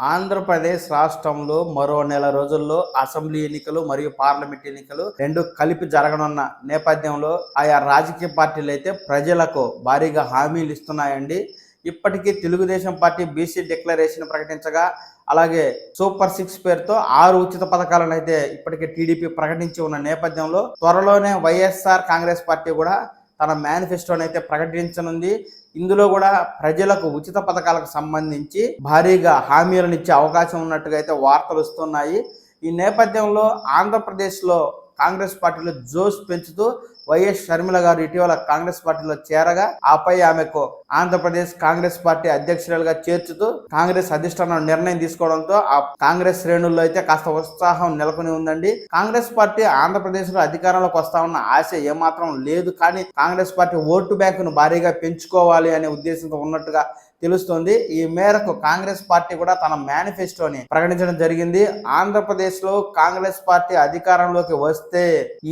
ఆంధ్రప్రదేశ్ రాష్ట్రంలో మరో నెల రోజుల్లో అసెంబ్లీ ఎన్నికలు మరియు పార్లమెంట్ ఎన్నికలు రెండు కలిపి జరగనున్న నేపథ్యంలో ఆయా రాజకీయ పార్టీలు అయితే ప్రజలకు భారీగా హామీలు ఇస్తున్నాయండి. ఇప్పటికీ తెలుగుదేశం పార్టీ బీసీ డిక్లరేషన్ ప్రకటించగా, అలాగే సూపర్ 6 పేరుతో 6 ఉచిత పథకాలను అయితే ఇప్పటికే టీడీపీ ప్రకటించి ఉన్న నేపథ్యంలో త్వరలోనే వైఎస్ఆర్ కాంగ్రెస్ పార్టీ కూడా తన మేనిఫెస్టోని అయితే ప్రకటించనుంది. ఇందులో కూడా ప్రజలకు ఉచిత పథకాలకు సంబంధించి భారీగా హామీలను ఇచ్చే అవకాశం ఉన్నట్టుగా అయితే వార్తలు వస్తున్నాయి. ఈ నేపథ్యంలో ఆంధ్రప్రదేశ్లో కాంగ్రెస్ పార్టీలో జోష్ పెంచుతూ వైఎస్ షర్మిల గారు ఇటీవల కాంగ్రెస్ పార్టీలో చేరగా, ఆపై ఆమెకు ఆంధ్రప్రదేశ్ కాంగ్రెస్ పార్టీ అధ్యక్షురాలుగా చేర్చుతూ కాంగ్రెస్ అధిష్టానం నిర్ణయం తీసుకోవడంతో ఆ కాంగ్రెస్ శ్రేణుల్లో అయితే కాస్త ఉత్సాహం నెలకొని ఉందండి. కాంగ్రెస్ పార్టీ ఆంధ్రప్రదేశ్ లో అధికారంలోకి వస్తామన్న ఆశ ఏమాత్రం లేదు, కానీ కాంగ్రెస్ పార్టీ ఓటు బ్యాంకును భారీగా పెంచుకోవాలి అనే ఉద్దేశంతో ఉన్నట్టుగా తెలుస్తోంది. ఈ మేరకు కాంగ్రెస్ పార్టీ కూడా తన మేనిఫెస్టోని ప్రకటించడం జరిగింది. ఆంధ్రప్రదేశ్ లో కాంగ్రెస్ పార్టీ అధికారంలోకి వస్తే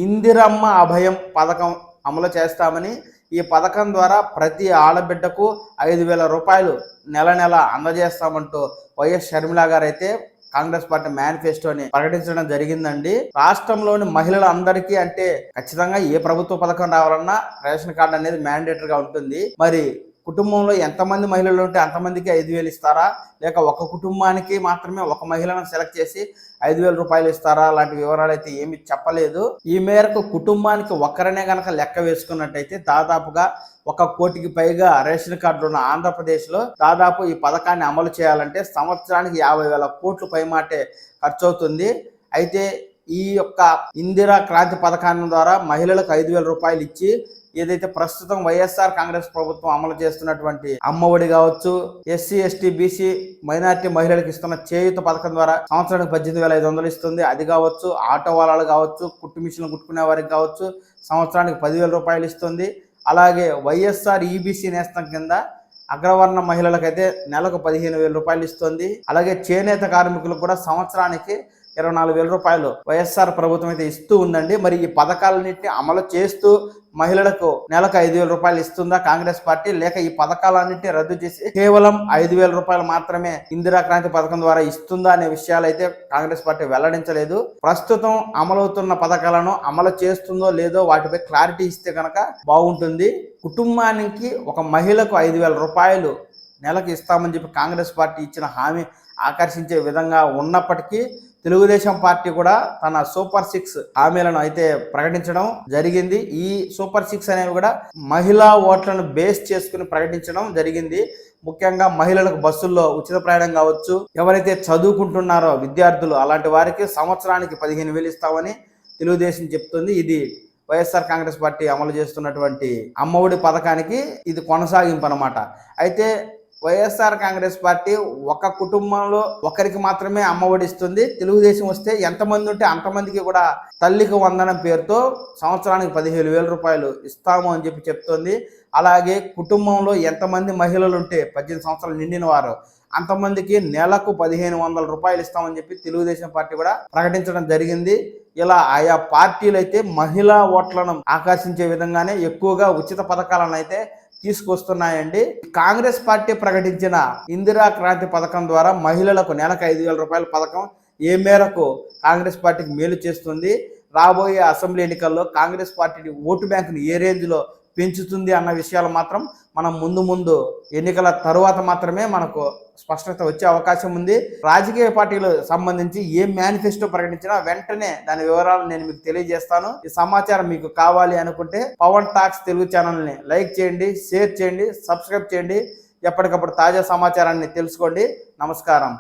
ఇందిరమ్మ అభయం పథకం అమలు చేస్తామని, ఈ పథకం ద్వారా ప్రతి ఆడబిడ్డకు 5,000 రూపాయలు నెల నెల అందజేస్తామంటూ వైఎస్ షర్మిల గారు అయితే కాంగ్రెస్ పార్టీ మేనిఫెస్టోని ప్రకటించడం జరిగిందండి. రాష్ట్రంలోని మహిళలందరికీ అంటే ఖచ్చితంగా ఏ ప్రభుత్వ పథకం రావాలన్నా రేషన్ కార్డు అనేది మ్యాండేటరీగా ఉంటుంది. మరి కుటుంబంలో ఎంతమంది మహిళలు ఉంటే అంతమందికి 5,000 ఇస్తారా, లేక ఒక కుటుంబానికి మాత్రమే ఒక మహిళను సెలెక్ట్ చేసి 5,000 రూపాయలు ఇస్తారా, అలాంటి వివరాలు అయితే ఏమి చెప్పలేదు. ఈ మేరకు కుటుంబానికి ఒక్కరనే గనక లెక్క వేసుకున్నట్టయితే దాదాపుగా 1 కోటికి పైగా రేషన్ కార్డులు ఉన్న ఆంధ్రప్రదేశ్లో దాదాపు ఈ పథకాన్ని అమలు చేయాలంటే సంవత్సరానికి 50,000 కోట్లు పైమాటే ఖర్చు అవుతుంది. అయితే ఈ యొక్క ఇందిరా క్రాంతి పథకాన్ని ద్వారా మహిళలకు 5,000 రూపాయలు ఇచ్చి, ఏదైతే ప్రస్తుతం వైఎస్ఆర్ కాంగ్రెస్ ప్రభుత్వం అమలు చేస్తున్నటువంటి అమ్మఒడి కావచ్చు, ఎస్సీ ఎస్టీ బీసీ మైనారిటీ మహిళలకు ఇస్తున్న చేయూత పథకం ద్వారా సంవత్సరానికి 18,500 ఇస్తుంది. అది కావచ్చు, ఆటో వాళ్ళు కావచ్చు, కుట్టు మిషన్లు కుట్టుకునే వారికి కావచ్చు సంవత్సరానికి 10,000 రూపాయలు ఇస్తుంది. అలాగే వైఎస్ఆర్ ఈబీసీ నేస్తం కింద అగ్రవర్ణ మహిళలకైతే నెలకు 15,000 రూపాయలు ఇస్తుంది. అలాగే చేనేత కార్మికులకు కూడా సంవత్సరానికి 24,000 రూపాయలు వైఎస్ఆర్ ప్రభుత్వం అయితే ఇస్తూ ఉందండి. మరి ఈ పథకాలన్నింటినీ అమలు చేస్తూ మహిళలకు నెలకు 5,000 రూపాయలు ఇస్తుందా కాంగ్రెస్ పార్టీ, లేక ఈ పథకాలన్నింటినీ రద్దు చేసి కేవలం 5,000 రూపాయలు మాత్రమే ఇందిరా క్రాంతి పథకం ద్వారా ఇస్తుందా అనే విషయాలు అయితే కాంగ్రెస్ పార్టీ వెల్లడించలేదు. ప్రస్తుతం అమలవుతున్న పథకాలను అమలు చేస్తుందో లేదో వాటిపై క్లారిటీ ఇస్తే కనుక బాగుంటుంది. కుటుంబానికి ఒక మహిళకు 5,000 రూపాయలు నెలకు ఇస్తామని చెప్పి కాంగ్రెస్ పార్టీ ఇచ్చిన హామీ ఆకర్షించే విధంగా ఉన్నప్పటికీ తెలుగుదేశం పార్టీ కూడా తన సూపర్ 6 హామీలను అయితే ప్రకటించడం జరిగింది. ఈ సూపర్ 6 అనేవి కూడా మహిళా ఓట్లను బేస్ చేసుకుని ప్రకటించడం జరిగింది. ముఖ్యంగా మహిళలకు బస్సుల్లో ఉచిత ప్రయాణం కావచ్చు, ఎవరైతే చదువుకుంటున్నారో విద్యార్థులు అలాంటి వారికి సంవత్సరానికి 15,000 ఇస్తామని తెలుగుదేశం చెప్తుంది. ఇది వైఎస్ఆర్ కాంగ్రెస్ పార్టీ అమలు చేస్తున్నటువంటి అమ్మఒడి పథకానికి ఇది కొనసాగింపు అన్నమాట. అయితే వైఎస్ఆర్ కాంగ్రెస్ పార్టీ ఒక కుటుంబంలో ఒకరికి మాత్రమే అమ్మఒడి ఇస్తుంది. తెలుగుదేశం వస్తే ఎంతమంది ఉంటే అంతమందికి కూడా తల్లికి వందనం పేరుతో సంవత్సరానికి 15,000 రూపాయలు ఇస్తాము అని చెప్పి చెప్తోంది. అలాగే కుటుంబంలో ఎంతమంది మహిళలు ఉంటే 18 సంవత్సరాలు నిండిన వారు అంతమందికి నెలకు 1,500 రూపాయలు ఇస్తామని చెప్పి తెలుగుదేశం పార్టీ కూడా ప్రకటించడం జరిగింది. ఇలా ఆయా పార్టీలు అయితే మహిళా ఓట్లను ఆకర్షించే విధంగానే ఎక్కువగా ఉచిత పథకాలను అయితే తీసుకొస్తున్నాయండి. కాంగ్రెస్ పార్టీ ప్రకటించిన ఇందిరా క్రాంతి పథకం ద్వారా మహిళలకు నెలకు 5,000 రూపాయల పథకం ఏ మేరకు కాంగ్రెస్ పార్టీకి మేలు చేస్తుంది, రాబోయే అసెంబ్లీ ఎన్నికల్లో కాంగ్రెస్ పార్టీ ఓటు బ్యాంకును ఏ రేంజ్లో పెంచుతుంది అన్న విషయాలు మాత్రం మనం ముందు ఎన్నికల తరువాత మాత్రమే మనకు స్పష్టత వచ్చే అవకాశం ఉంది. రాజకీయ పార్టీలు సంబంధించి ఏ మేనిఫెస్టో ప్రకటించినా వెంటనే దాని వివరాలు నేను మీకు తెలియజేస్తాను. ఈ సమాచారం మీకు కావాలి అనుకుంటే పవన్ టాక్స్ తెలుగు ఛానల్ని లైక్ చేయండి, షేర్ చేయండి, సబ్స్క్రైబ్ చేయండి. ఎప్పటికప్పుడు తాజా సమాచారాన్ని తెలుసుకోండి. నమస్కారం.